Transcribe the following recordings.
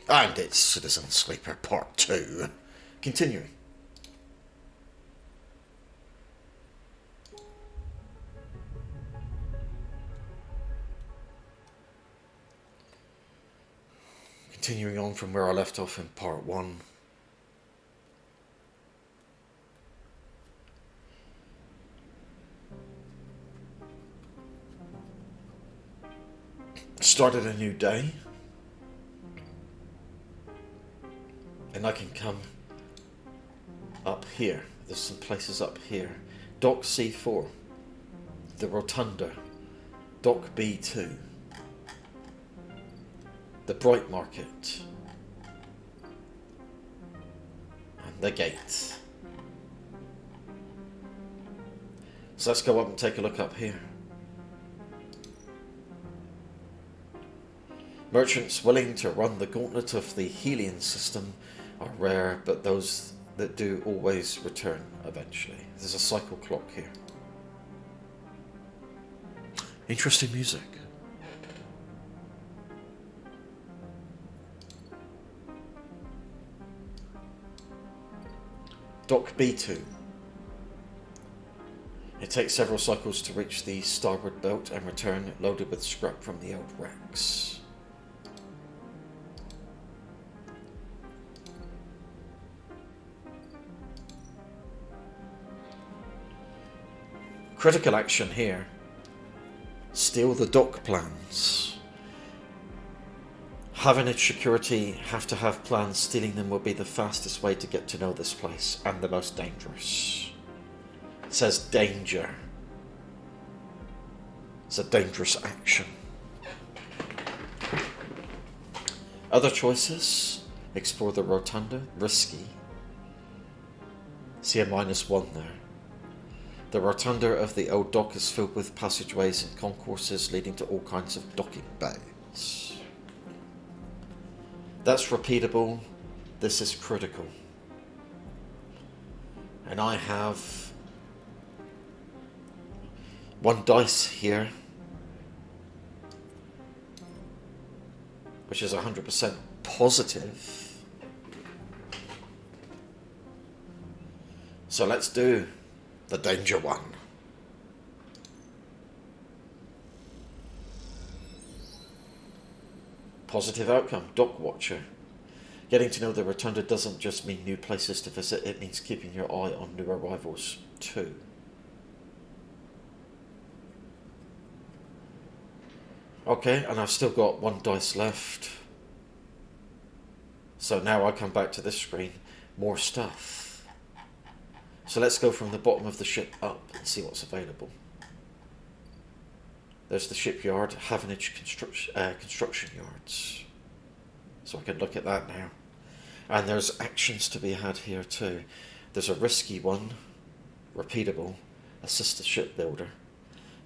And it's Citizen Sleeper Part 2. Continuing. Continuing on from where I left off in Part 1. Started a new day. And I can come up here. There's some places up here. Dock C4. The Rotunda. Dock B2. The Bright Market. And the gate. So let's go up and take a look up here. Merchants willing to run the gauntlet of the Helian system are rare, but those that do always return eventually. There's a cycle clock here. Interesting music. Dock B2. It takes several cycles to reach the starboard belt and return loaded with scrap from the old wrecks. Critical action here. Steal the dock plans. Having its security have to have plans. Stealing them will be the fastest way to get to know this place and the most dangerous. It says danger. It's a dangerous action. Other choices. Explore the Rotunda. Risky. See a -1 there. The rotunda of the old dock is filled with passageways and concourses leading to all kinds of docking bays. That's repeatable. This is critical. And I have 1 dice here, which is 100% positive. So let's do the danger one. Positive outcome. Dock Watcher. Getting to know the Rotunda doesn't just mean new places to visit, it means keeping your eye on new arrivals too. Okay, and I've still got 1 dice left. So now I come back to this screen. More stuff. So let's go from the bottom of the ship up and see what's available. There's the shipyard, Havenage construction yards. So I can look at that now. And there's actions to be had here too. There's a risky one, repeatable, assist a shipbuilder.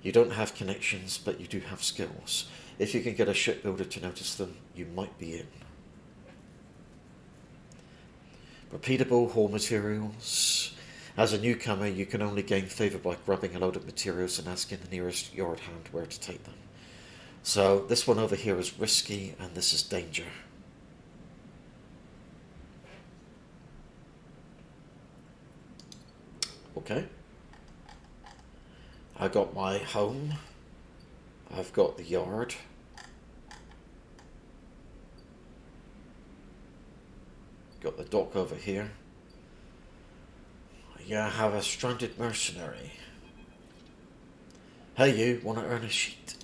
You don't have connections, but you do have skills. If you can get a shipbuilder to notice them, you might be in. Repeatable, haul materials. As a newcomer, you can only gain favour by grabbing a load of materials and asking the nearest yard hand where to take them. So this one over here is risky, and this is danger. Okay. I got my home. I've got the yard. Got the dock over here. Yeah, I have a stranded mercenary. Hey you, want to earn a sheet?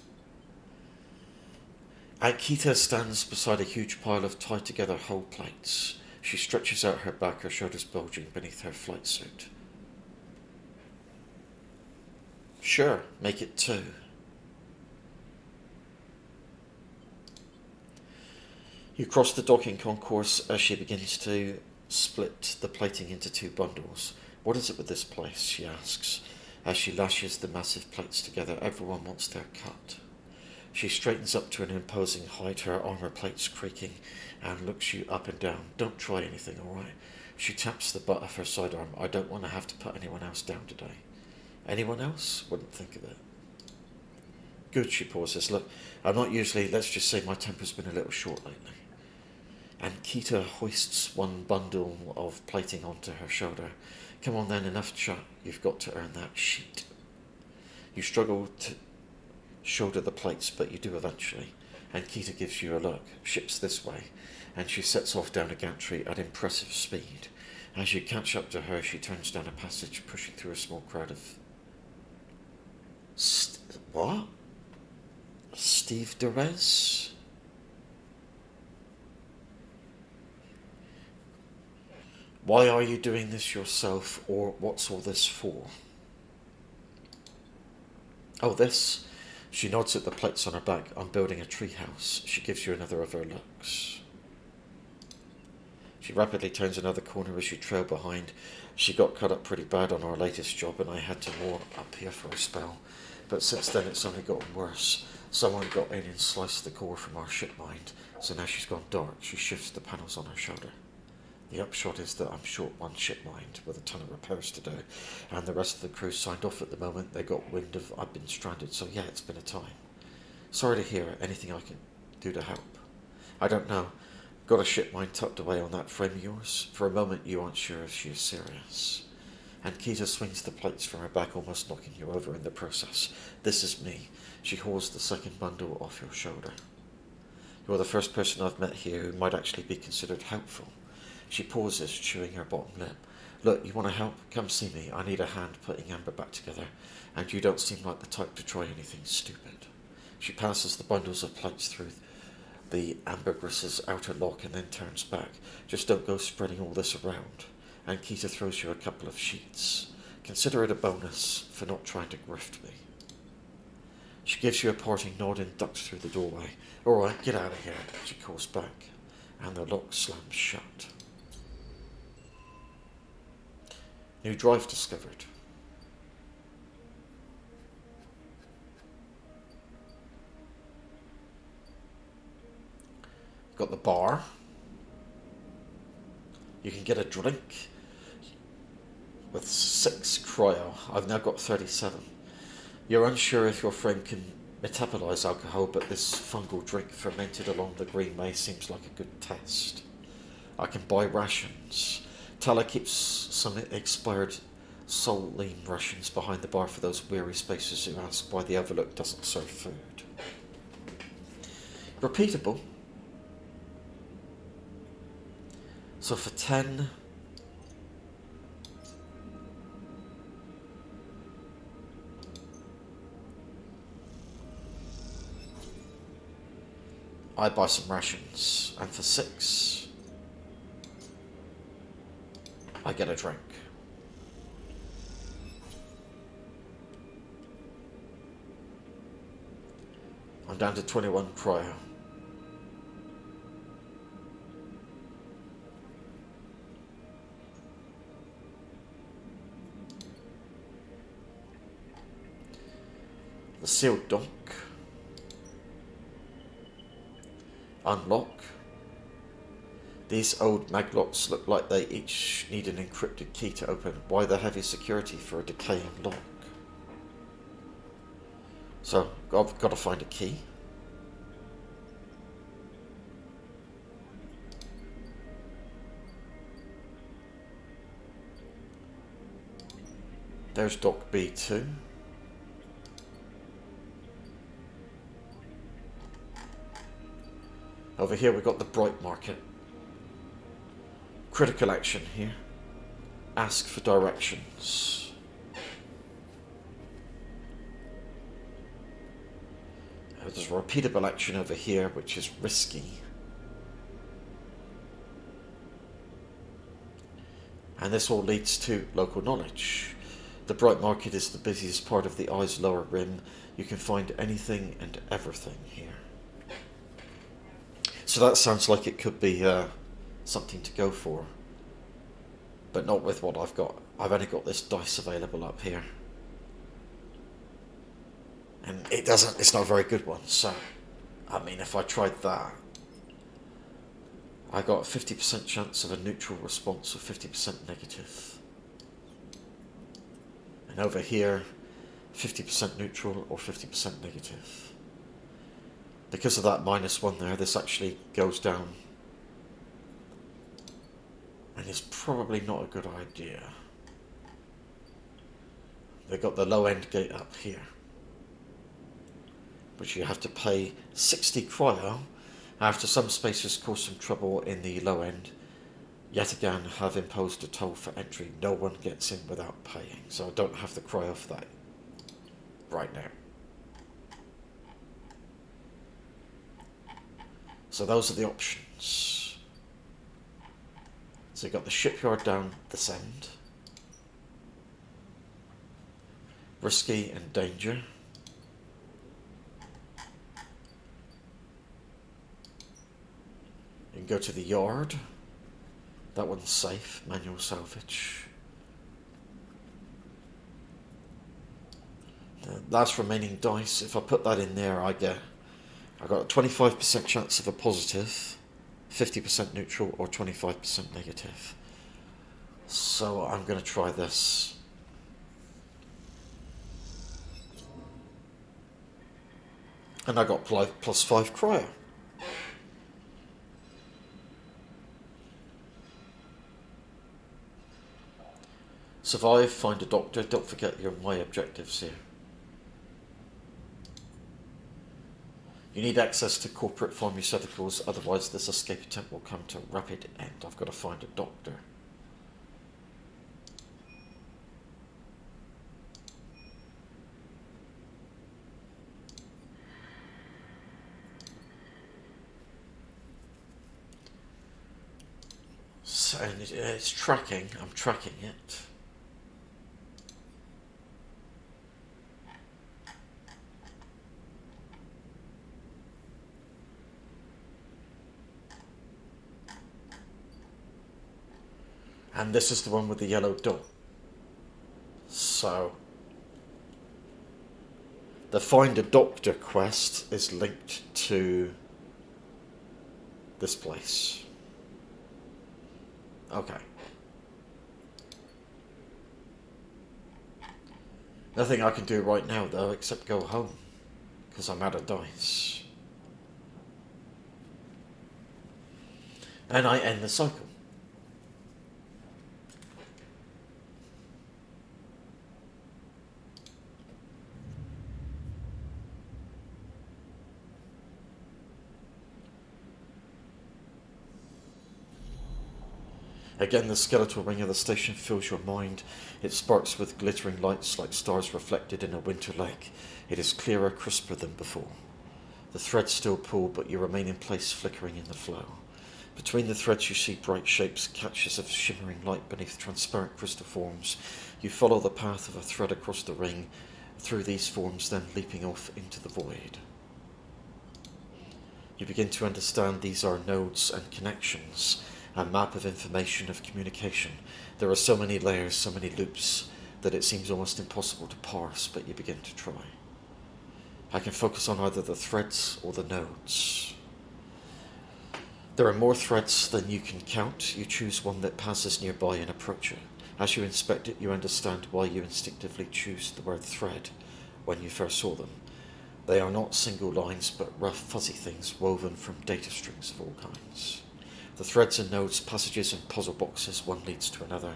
Ankita stands beside a huge pile of tied together hull plates. She stretches out her back, her shoulders bulging beneath her flight suit. Sure, make it 2. You cross the docking concourse as she begins to split the plating into 2 bundles. What is it with this place, she asks, as she lashes the massive plates together. Everyone wants their cut. She straightens up to an imposing height, her armor plates creaking, and looks you up and down. Don't try anything, all right? She taps the butt of her sidearm. I don't want to have to put anyone else down today. Anyone else? Wouldn't think of it. Good, she pauses. Look, I'm not usually, let's just say my temper's been a little short lately. And Kita hoists one bundle of plating onto her shoulder. Come on then, enough chat. You've got to earn that sheet. You struggle to shoulder the plates, but you do eventually. And Kita gives you a look. Ship's this way. And she sets off down a gantry at impressive speed. As you catch up to her, she turns down a passage, pushing through a small crowd of... What? Steve Derez? Why are you doing this yourself, or what's all this for? Oh, this? She nods at the plates on her back. I'm building a treehouse. She gives you another of her looks. She rapidly turns another corner as you trail behind. She got cut up pretty bad on our latest job, and I had to moor up here for a spell. But since then it's only gotten worse. Someone got in and sliced the core from our ship mind, so now she's gone dark. She shifts the panels on her shoulder. The upshot is that I'm short one ship mind with a ton of repairs to do, and the rest of the crew signed off at the moment. They got wind of I've been stranded, so yeah, it's been a time. Sorry to hear. Anything I can do to help? I don't know. Got a ship mind tucked away on that frame of yours? For a moment you aren't sure if she is serious. And Kita swings the plates from her back, almost knocking you over in the process. This is me. She hauls the second bundle off your shoulder. You're the first person I've met here who might actually be considered helpful. She pauses, chewing her bottom lip. Look, you want to help? Come see me. I need a hand putting Amber back together, and you don't seem like the type to try anything stupid. She passes the bundles of plates through the ambergress's outer lock and then turns back. Just don't go spreading all this around. And Kita throws you a couple of sheets. Consider it a bonus for not trying to grift me. She gives you a parting nod and ducks through the doorway. All right, get out of here, she calls back, and the lock slams shut. New drive discovered. Got the bar. You can get a drink with 6 cryo. I've now got 37. You're unsure if your friend can metabolize alcohol, but this fungal drink fermented along the green may seems like a good test. I can buy rations. Tala keeps some expired soul-lean rations behind the bar for those weary spacers who ask why the Overlook doesn't serve food. Repeatable. So for 10... I buy some rations, and for 6, I get a drink. I'm down to 21 cryo. The sealed dock. Unlock. These old maglocks look like they each need an encrypted key to open. Why the heavy security for a decaying lock? So, I've got to find a key. There's dock B2. Over here we've got the bright market. Critical action here. Ask for directions. There's a repeatable action over here, which is risky. And this all leads to local knowledge. The bright market is the busiest part of the eye's lower rim. You can find anything and everything here. So that sounds like it could be something to go for. But not with what I've got. I've only got this dice available up here. And it's not a very good one. So, I mean, if I tried that, I got a 50% chance of a neutral response or 50% negative. And over here, 50% neutral or 50% negative. Because of that -1 there, this actually goes down is probably not a good idea. They've got the low end gate up here, which you have to pay 60 cryo. After some spaces cause some trouble in the low end, yet again have imposed a toll for entry. No one gets in without paying, so I don't have the cryo for that right now. So those are the options. So you've got the shipyard down this end. Risky and danger. You can go to the yard. That one's safe, manual salvage. The last remaining dice, if I put that in there, I got a 25% chance of a positive, 50% neutral, or 25% negative. So I'm going to try this. And I got +5 cryo. Survive, find a doctor. Don't forget my objectives here. You need access to corporate pharmaceuticals, otherwise this escape attempt will come to a rapid end. I've got to find a doctor. So, and it's tracking. I'm tracking it. And this is the one with the yellow dot. So, the Find a Doctor quest is linked to this place. Okay. Nothing I can do right now, though, except go home, because I'm out of dice. And I end the cycle. Again, the skeletal ring of the station fills your mind. It sparks with glittering lights like stars reflected in a winter lake. It is clearer, crisper than before. The threads still pull, but you remain in place, flickering in the flow. Between the threads you see bright shapes, catches of shimmering light beneath transparent crystal forms. You follow the path of a thread across the ring, through these forms, then leaping off into the void. You begin to understand these are nodes and connections. A map of information, of communication. There are so many layers, so many loops, that it seems almost impossible to parse, but you begin to try. I can focus on either the threads or the nodes. There are more threads than you can count. You choose one that passes nearby and approach it. As you inspect it, you understand why you instinctively choose the word thread when you first saw them. They are not single lines, but rough, fuzzy things woven from data strings of all kinds. The threads and nodes, passages and puzzle boxes, one leads to another.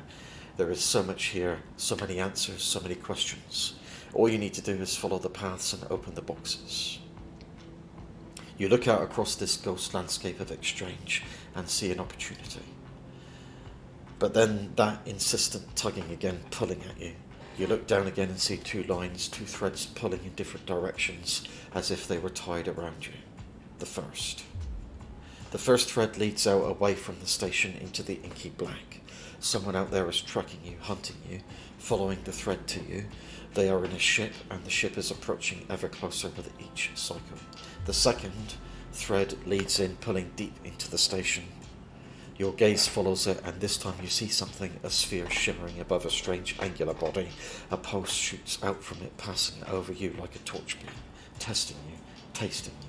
There is so much here, so many answers, so many questions. All you need to do is follow the paths and open the boxes. You look out across this ghost landscape of exchange and see an opportunity. But then that insistent tugging again, pulling at you. You look down again and see two lines, two threads pulling in different directions, as if they were tied around you. The first thread leads out away from the station into the inky black. Someone out there is tracking you, hunting you, following the thread to you. They are in a ship, and the ship is approaching ever closer with each cycle. The second thread leads in, pulling deep into the station. Your gaze follows it, and this time you see something, a sphere shimmering above a strange angular body. A pulse shoots out from it, passing over you like a torch beam, testing you, tasting you.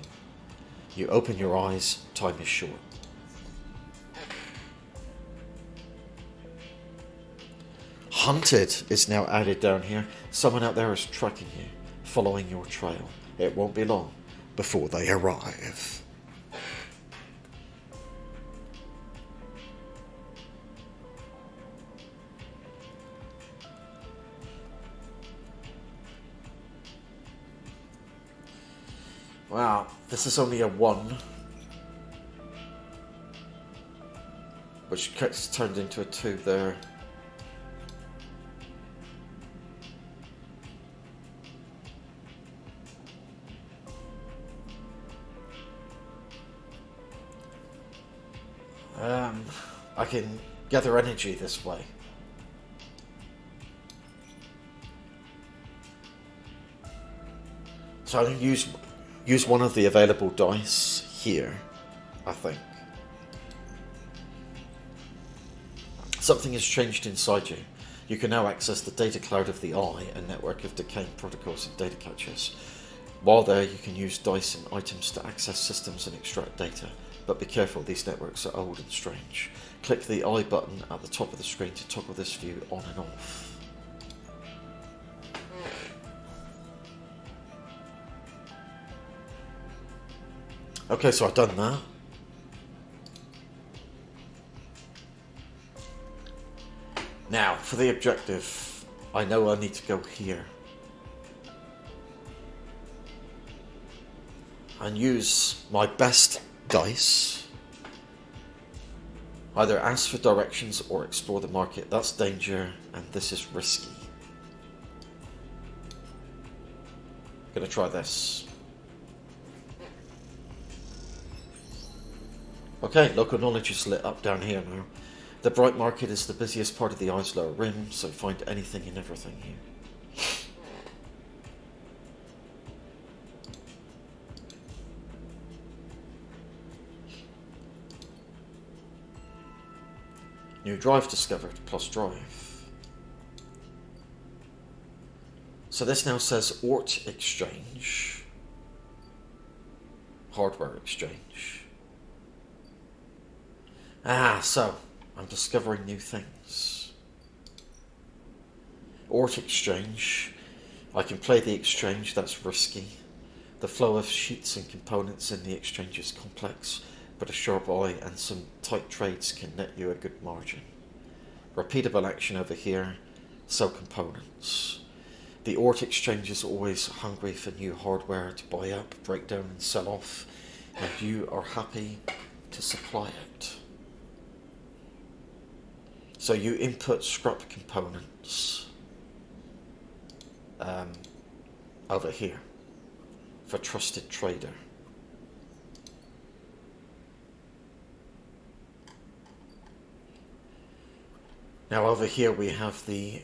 You open your eyes, time is short. Hunted is now added down here. Someone out there is tracking you, following your trail. It won't be long before they arrive. Wow, this is only a 1. Which gets turned into a 2 there. I can gather energy this way. So I can use one of the available dice here, I think. Something has changed inside you. You can now access the data cloud of the Eye, a network of decaying protocols and data caches. While there, you can use dice and items to access systems and extract data. But be careful, these networks are old and strange. Click the Eye button at the top of the screen to toggle this view on and off. Okay, so I've done that. Now, for the objective, I know I need to go here. And use my best dice. Either ask for directions or explore the market. That's danger, and this is risky. Gonna try this. Okay, local knowledge is lit up down here now. The bright market is the busiest part of the Eye's lower rim, so find anything and everything here. New drive discovered, plus drive. So this now says Ort Exchange. Hardware exchange. So I'm discovering new things. Ort Exchange. I can play the exchange, that's risky. The flow of sheets and components in the exchange is complex, but a sharp eye and some tight trades can net you a good margin. Repeatable action over here, sell components. The Ort Exchange is always hungry for new hardware to buy up, break down and sell off, and you are happy to supply it. So you input scrap components over here for trusted trader. Now over here we have the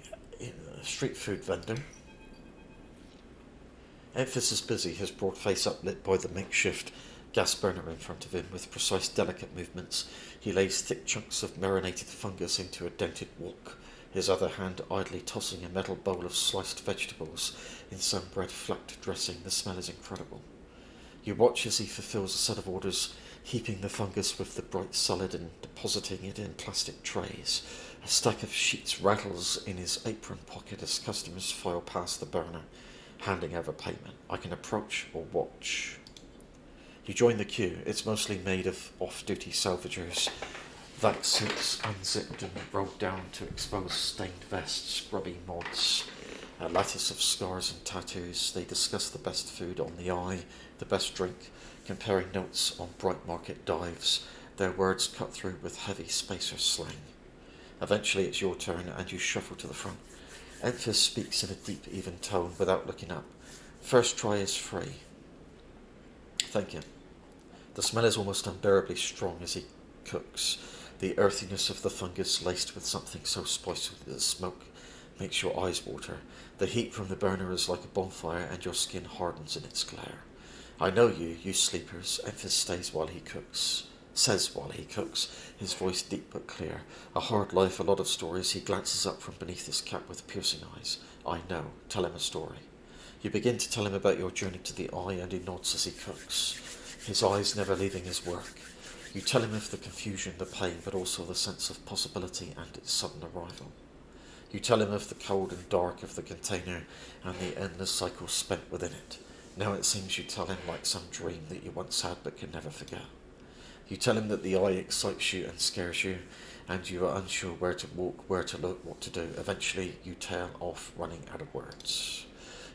street food vendor. Emphas is busy, his broad face uplit by the makeshift gas burner in front of him. With precise, delicate movements, he lays thick chunks of marinated fungus into a dented wok, his other hand idly tossing a metal bowl of sliced vegetables in some bread-flacked dressing. The smell is incredible. You watch as he fulfills a set of orders, heaping the fungus with the bright solid and depositing it in plastic trays. A stack of sheets rattles in his apron pocket as customers file past the burner, handing over payment. I can approach or watch. You join the queue. It's mostly made of off-duty salvagers. Vac suits unzipped and rolled down to expose stained vests, scrubby mods, a lattice of scars and tattoos. They discuss the best food on the Eye, the best drink, comparing notes on bright market dives, their words cut through with heavy spacer slang. Eventually it's your turn and you shuffle to the front. Emphas speaks in a deep, even tone without looking up. First try is free. Thank you. The smell is almost unbearably strong as he cooks. The earthiness of the fungus laced with something so spicy that the smoke makes your eyes water. The heat from the burner is like a bonfire and your skin hardens in its glare. I know you, you sleepers. Emphas stays while he cooks. Says while he cooks, his voice deep but clear. A hard life, a lot of stories. He glances up from beneath his cap with piercing eyes. I know. Tell him a story. You begin to tell him about your journey to the Eye and he nods as he cooks, his eyes never leaving his work. You tell him of the confusion, the pain, but also the sense of possibility and its sudden arrival. You tell him of the cold and dark of the container and the endless cycle spent within it. Now it seems you tell him like some dream that you once had but can never forget. You tell him that the Eye excites you and scares you, and you are unsure where to walk, where to look, what to do. Eventually you tail off, running out of words.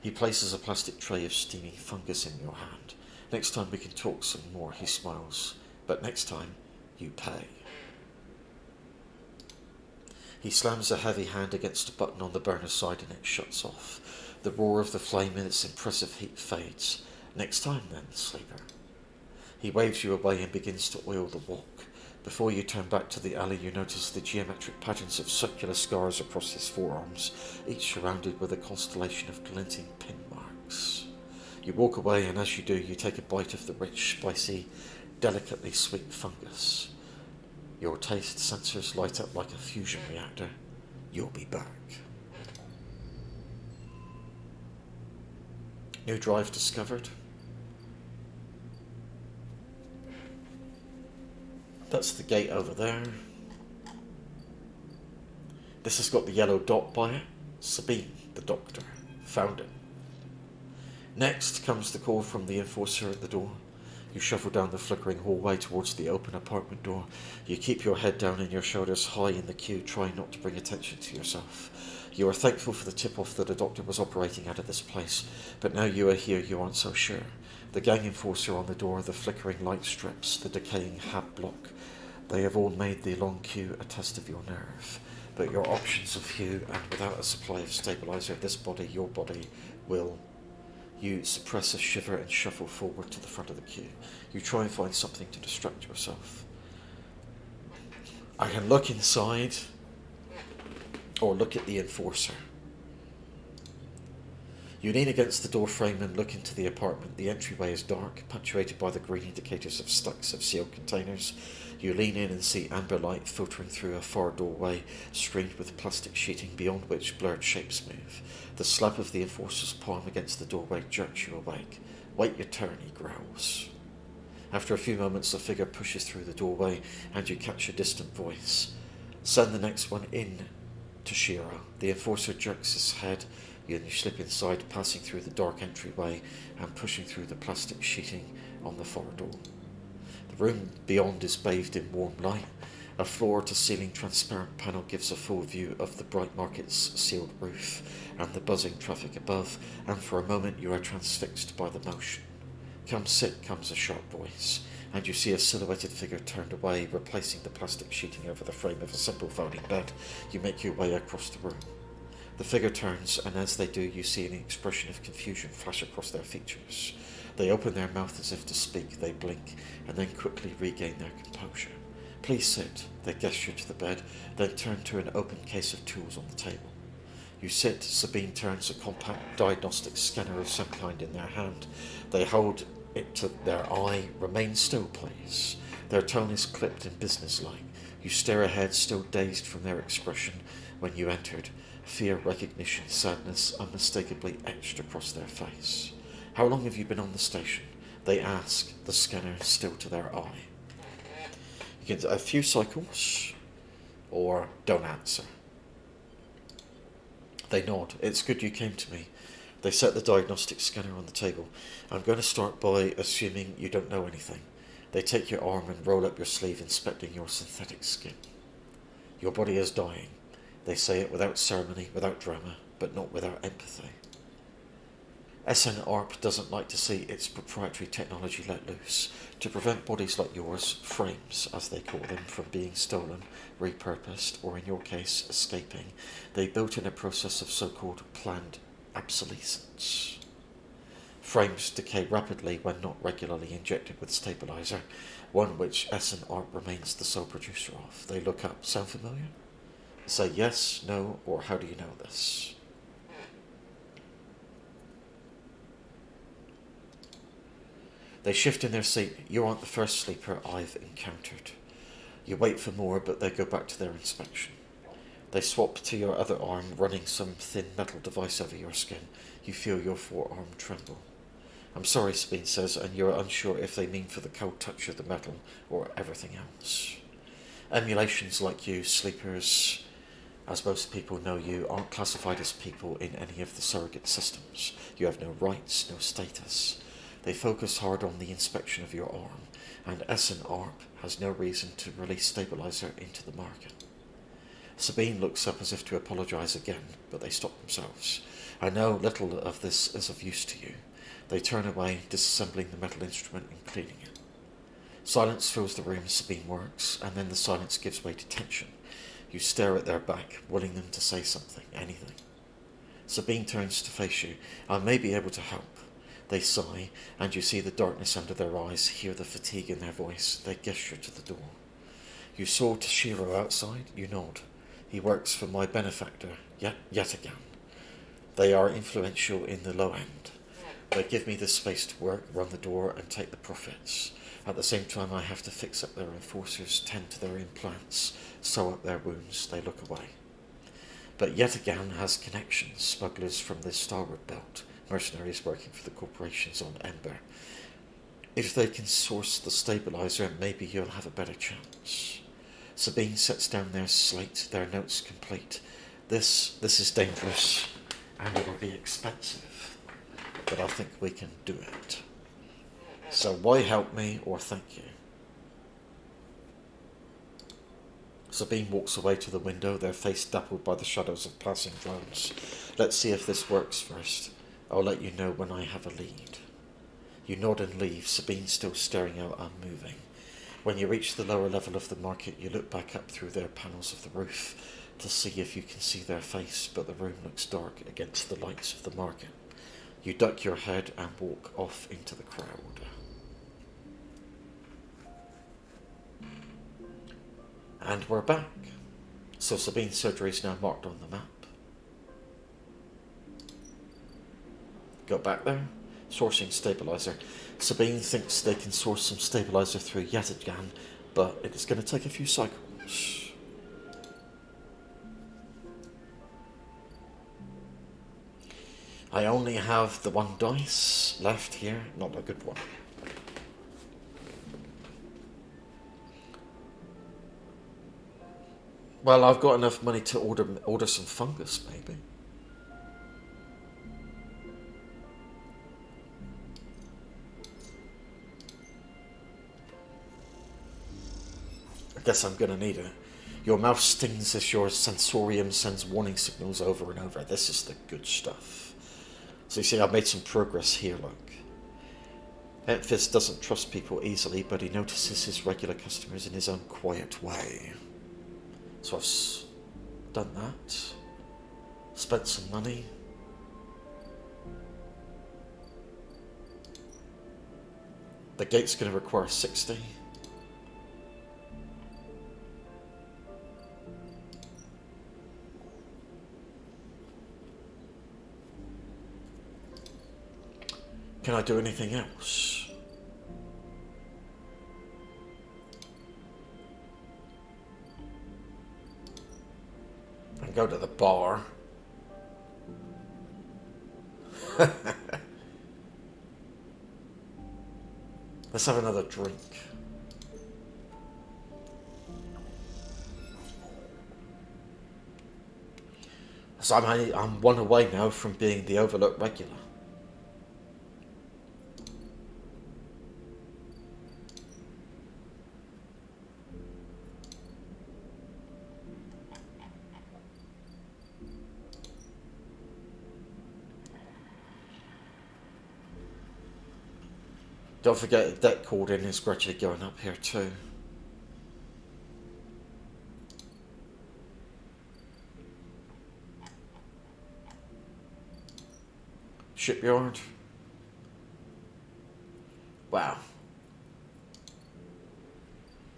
He places a plastic tray of steaming fungus in your hand. Next time we can talk some more, he smiles. But next time, you pay. He slams a heavy hand against a button on the burner side and it shuts off. The roar of the flame in its impressive heat fades. Next time then, sleeper. He waves you away and begins to oil the walk. Before you turn back to the alley, you notice the geometric patterns of circular scars across his forearms, each surrounded with a constellation of glinting pin marks. You walk away, and as you do, you take a bite of the rich, spicy, delicately sweet fungus. Your taste sensors light up like a fusion reactor. You'll be back. New drive discovered. That's the gate over there. This has got the yellow dot by it. Sabine, the doctor, found it. Next comes the call from the enforcer at the door. You shuffle down the flickering hallway towards the open apartment door. You keep your head down and your shoulders high in the queue, trying not to bring attention to yourself. You are thankful for the tip-off that a doctor was operating out of this place, but now you are here, you aren't so sure. The gang enforcer on the door, the flickering light strips, the decaying hab block, they have all made the long queue a test of your nerve. But your options are few, and without a supply of stabilizer, this body, your body, will... You suppress a shiver and shuffle forward to the front of the queue. You try and find something to distract yourself. I can look inside, or look at the enforcer. You lean against the door frame and look into the apartment. The entryway is dark, punctuated by the green indicators of stacks of sealed containers. You lean in and see amber light filtering through a far doorway, screened with plastic sheeting beyond which blurred shapes move. The slap of the enforcer's palm against the doorway jerks you awake. Wait your turn, he growls. After a few moments, the figure pushes through the doorway and you catch a distant voice. Send the next one in, Toshiro. The enforcer jerks his head. You slip inside, passing through the dark entryway and pushing through the plastic sheeting on the far door. The room beyond is bathed in warm light. A floor-to-ceiling transparent panel gives a full view of the Bright Market's sealed roof and the buzzing traffic above, and for a moment you are transfixed by the motion. Come sit, comes a sharp voice, and you see a silhouetted figure turned away, replacing the plastic sheeting over the frame of a simple folding bed. You make your way across the room. The figure turns, and as they do, you see an expression of confusion flash across their features. They open their mouth as if to speak, they blink, and then quickly regain their composure. Please sit. They gesture to the bed, then turn to an open case of tools on the table. You sit. Sabine turns a compact diagnostic scanner of some kind in their hand. They hold it to their eye. Remain still, please. Their tone is clipped and businesslike. You stare ahead, still dazed from their expression, when you entered. Fear, recognition, sadness unmistakably etched across their face. How long have you been on the station? They ask, the scanner still to their eye. You can do a few cycles, or don't answer. They nod. It's good you came to me. They set the diagnostic scanner on the table. I'm going to start by assuming you don't know anything. They take your arm and roll up your sleeve, inspecting your synthetic skin. Your body is dying. They say it without ceremony, without drama, but not without empathy. SNARP doesn't like to see its proprietary technology let loose. To prevent bodies like yours, frames as they call them, from being stolen, repurposed, or in your case, escaping, they built in a process of so-called planned obsolescence. Frames decay rapidly when not regularly injected with stabilizer, one which SNARP remains the sole producer of. They look up. Sound familiar? Say yes, no, or how do you know this? They shift in their seat. You aren't the first sleeper I've encountered. You wait for more, but they go back to their inspection. They swap to your other arm, running some thin metal device over your skin. You feel your forearm tremble. I'm sorry, Sabine says, and you're unsure if they mean for the cold touch of the metal or everything else. Emulations like you, sleepers, as most people know you, aren't classified as people in any of the surrogate systems. You have no rights, no status. They focus hard on the inspection of your arm, and SNARP has no reason to release stabilizer into the market. Sabine looks up as if to apologize again, but they stop themselves. I know little of this is of use to you. They turn away, disassembling the metal instrument and cleaning it. Silence fills the room as Sabine works, and then the silence gives way to tension. You stare at their back, willing them to say something, anything. Sabine turns to face you. I may be able to help. They sigh, and you see the darkness under their eyes, hear the fatigue in their voice. They gesture to the door. You saw Toshiro outside? You nod. He works for my benefactor, yet again. They are influential in the low end. They give me the space to work, run the door, and take the profits. At the same time, I have to fix up their enforcers, tend to their implants, sew up their wounds. They look away. But yet again has connections, smugglers from the Starwood Belt, mercenaries working for the corporations on Ember. If they can source the stabilizer, maybe you'll have a better chance. Sabine sets down their slate, their notes complete. This is dangerous, and it will be expensive, but I think we can do it. So why help me or thank you? Sabine walks away to the window, their face dappled by the shadows of passing drones. Let's see if this works first. I'll let you know when I have a lead. You nod and leave, Sabine still staring out, unmoving. When you reach the lower level of the market, you look back up through their panels of the roof to see if you can see their face, but the room looks dark against the lights of the market. You duck your head and walk off into the crowd. And we're back. So Sabine's surgery is now marked on the map. Go back there. Sourcing stabilizer. Sabine thinks they can source some stabilizer through Yataghan, but it is going to take a few cycles. I only have the one dice left here. Not a good one. Well, I've got enough money to order some fungus, maybe. I guess I'm gonna need it. Your mouth stings as your sensorium sends warning signals over and over. This is the good stuff. So you see, I've made some progress here, look. Memphis doesn't trust people easily, but he notices his regular customers in his own quiet way. So I've done that. Spent some money. The gate's going to require 60. Can I do anything else? And go to the bar. Let's have another drink. So I'm one away now from being the Overlook regular. Don't forget the debt cording is gradually going up here too. Shipyard. Wow.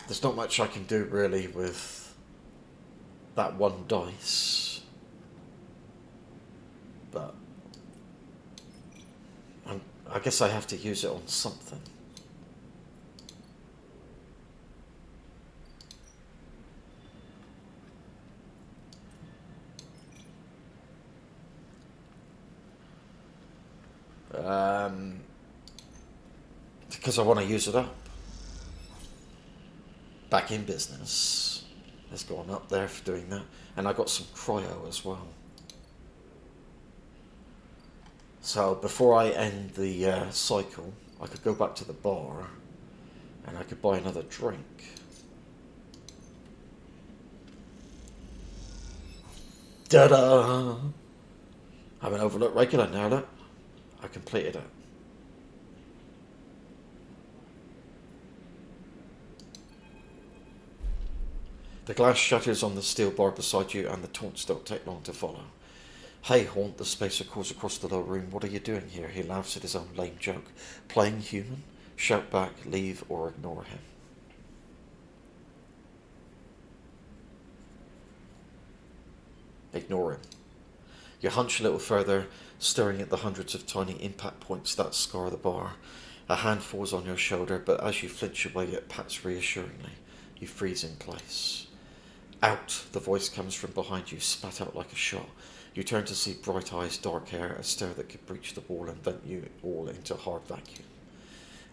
There's not much I can do really with that one dice. But I guess I have to use it on something. Because I want to use it up. Back in business. It's gone up there for doing that. And I got some cryo as well. So before I end the cycle, I could go back to the bar and I could buy another drink. Ta-da! I'm an Overlook regular now, look. I completed it. The glass shatters on the steel bar beside you, and the taunts don't take long to follow. Hey, Haunt, the spacer calls across the low room. What are you doing here? He laughs at his own lame joke. Playing human? Shout back, leave, or ignore him. Ignore him. You hunch a little further, staring at the hundreds of tiny impact points that scar the bar. A hand falls on your shoulder, but as you flinch away, it pats reassuringly. You freeze in place. Out! The voice comes from behind you, spat out like a shot. You turn to see bright eyes, dark hair, a stare that could breach the wall and vent you all into a hard vacuum.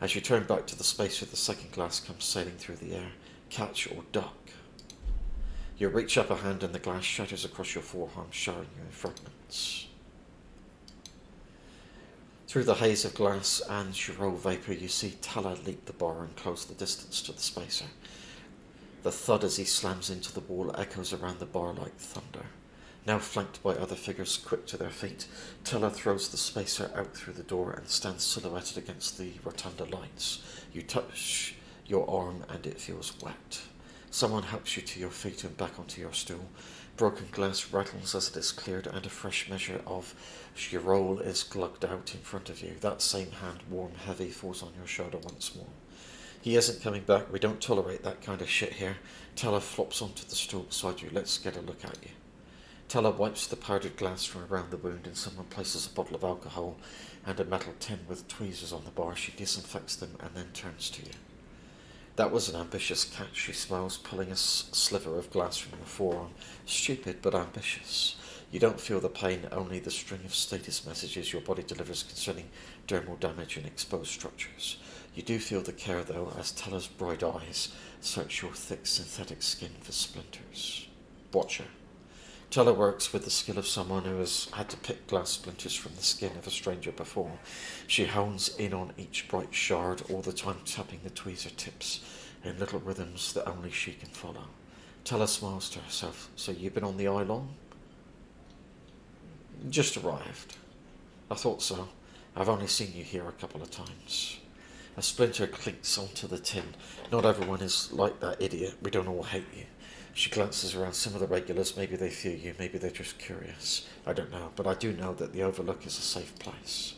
As you turn back to the spacer, the second glass comes sailing through the air. Catch or duck. You reach up a hand and the glass shatters across your forearm, showering you in fragments. Through the haze of glass and Giraud vapour, you see Tala leap the bar and close the distance to the spacer. The thud as he slams into the wall echoes around the bar like thunder. Now flanked by other figures quick to their feet, Tala throws the spacer out through the door and stands silhouetted against the rotunda lights. You touch your arm and it feels wet. Someone helps you to your feet and back onto your stool. Broken glass rattles as it is cleared, and a fresh measure of Giraud is glugged out in front of you. That same hand, warm, heavy, falls on your shoulder once more. He isn't coming back. We don't tolerate that kind of shit here. Tala flops onto the stool beside you. Let's get a look at you. Tala wipes the powdered glass from around the wound, and someone places a bottle of alcohol and a metal tin with tweezers on the bar. She disinfects them and then turns to you. That was an ambitious catch, she smiles, pulling a sliver of glass from your forearm. Stupid, but ambitious. You don't feel the pain, only the string of status messages your body delivers concerning dermal damage and exposed structures. You do feel the care, though, as Tala's bright eyes search your thick synthetic skin for splinters. Watch her. Tala works with the skill of someone who has had to pick glass splinters from the skin of a stranger before. She hones in on each bright shard, all the time tapping the tweezer tips in little rhythms that only she can follow. Tala smiles to herself. So you've been on the eye long? Just arrived. I thought so. I've only seen you here a couple of times. A splinter clinks onto the tin. Not everyone is like that idiot. We don't all hate you. She glances around some of the regulars. Maybe they fear you, maybe they're just curious. I don't know, but I do know that the Overlook is a safe place.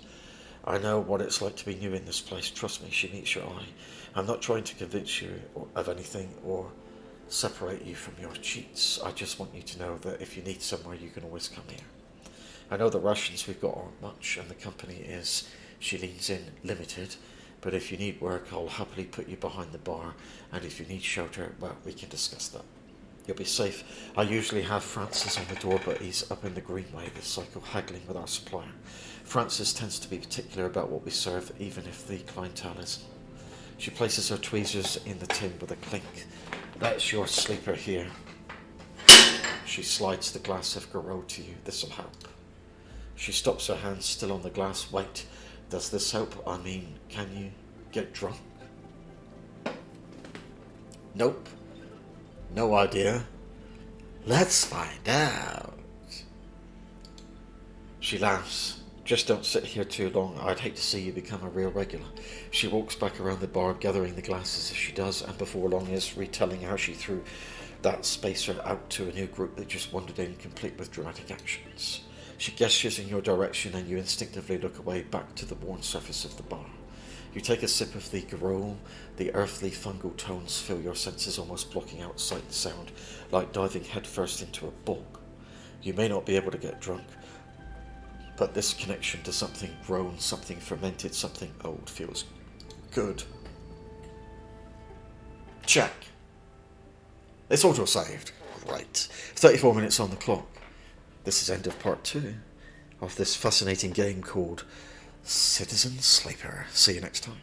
I know what it's like to be new in this place. Trust me, she meets your eye. I'm not trying to convince you of anything or separate you from your cheats. I just want you to know that if you need somewhere, you can always come here. I know the rations we've got aren't much, and the company is, she leans in, limited. But if you need work, I'll happily put you behind the bar, and if you need shelter, well, we can discuss that. You'll be safe. I usually have Francis on the door, but he's up in the greenway this cycle, haggling with our supplier. Francis tends to be particular about what we serve, even if the clientele isn't. She places her tweezers in the tin with a clink. That's your sleeper here. She slides the glass of Giraud to you. This'll help. She stops her hand still on the glass. Wait, does this help? I mean, can you get drunk? Nope. No idea. Let's find out. She laughs. Just don't sit here too long. I'd hate to see you become a real regular. She walks back around the bar, gathering the glasses as she does, and before long is retelling how she threw that spacer out to a new group that just wandered in, complete with dramatic actions. She gestures in your direction, and you instinctively look away, back to the worn surface of the bar. You take a sip of the Giraud. The earthly fungal tones fill your senses, almost blocking out sight and sound, like diving headfirst into a bog. You may not be able to get drunk, but this connection to something grown, something fermented, something old feels good. Check. It's auto-saved. Great. 34 minutes on the clock. This is end of part 2 of this fascinating game called Citizen Sleeper. See you next time.